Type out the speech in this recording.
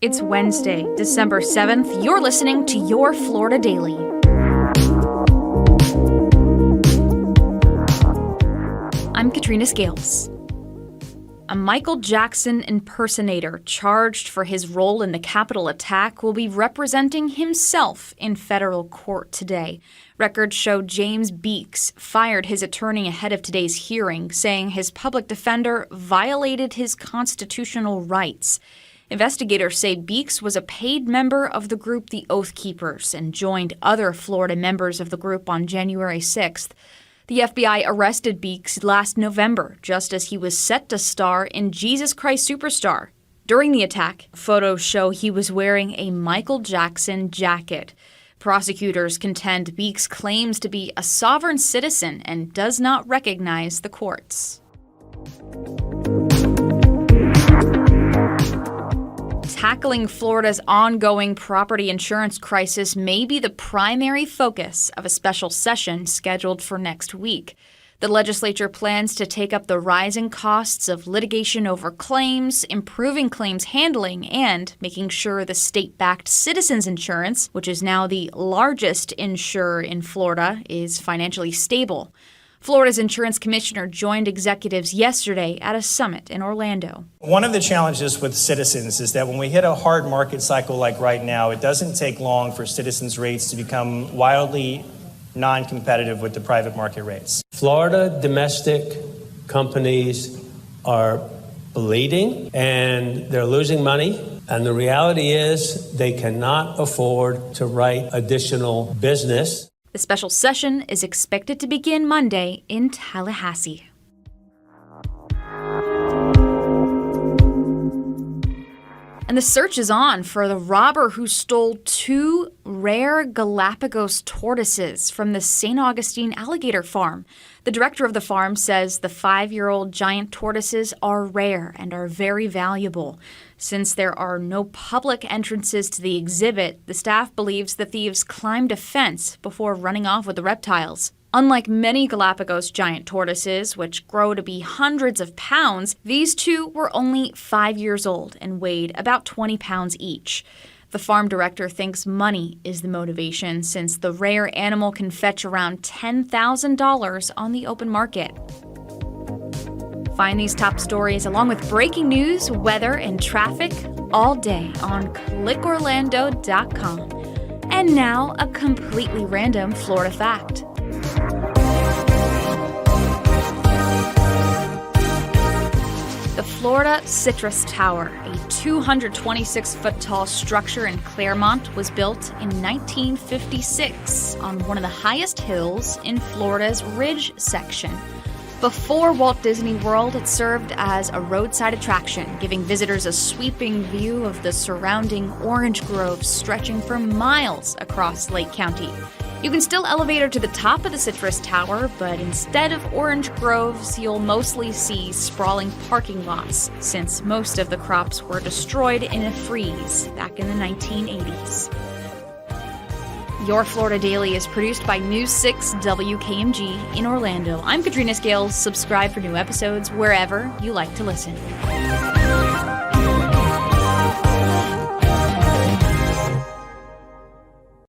It's Wednesday, December 7th. You're listening to Your Florida Daily. I'm Katrina Scales. A Michael Jackson impersonator charged for his role in the Capitol attack will be representing himself in federal court today. Records show James Beeks fired his attorney ahead of today's hearing, saying his public defender violated his constitutional rights. Investigators say Beeks was a paid member of the group the Oath Keepers and joined other Florida members of the group on January 6th. The FBI arrested Beeks last November, just as he was set to star in Jesus Christ Superstar. During the attack, photos show he was wearing a Michael Jackson jacket. Prosecutors contend Beeks claims to be a sovereign citizen and does not recognize the courts. Tackling Florida's ongoing property insurance crisis may be the primary focus of a special session scheduled for next week. The legislature plans to take up the rising costs of litigation over claims, improving claims handling, and making sure the state-backed Citizens Insurance, which is now the largest insurer in Florida, is financially stable. Florida's insurance commissioner joined executives yesterday at a summit in Orlando. One of the challenges with Citizens is that when we hit a hard market cycle like right now, it doesn't take long for Citizens rates to become wildly non-competitive with the private market rates. Florida domestic companies are bleeding and they're losing money. And the reality is they cannot afford to write additional business. The special session is expected to begin Monday in Tallahassee. And the search is on for the robber who stole 2 rare Galapagos tortoises from the St. Augustine alligator farm. The director of the farm says the 5-year-old giant tortoises are rare and are very valuable. Since there are no public entrances to the exhibit, the staff believes the thieves climbed a fence before running off with the reptiles. Unlike many Galapagos giant tortoises, which grow to be hundreds of pounds, these 2 were only 5 years old and weighed about 20 pounds each. The farm director thinks money is the motivation, since the rare animal can fetch around $10,000 on the open market. Find these top stories along with breaking news, weather, and traffic all day on clickorlando.com. And now, a completely random Florida fact. The Florida Citrus Tower, a 226-foot-tall structure in Claremont, was built in 1956 on one of the highest hills in Florida's Ridge section. Before Walt Disney World, it served as a roadside attraction, giving visitors a sweeping view of the surrounding orange groves stretching for miles across Lake County. You can still elevate to the top of the Citrus Tower, but instead of orange groves, you'll mostly see sprawling parking lots, since most of the crops were destroyed in a freeze back in the 1980s. Your Florida Daily is produced by News 6 WKMG in Orlando. I'm Katrina Scales. Subscribe for new episodes wherever you like to listen.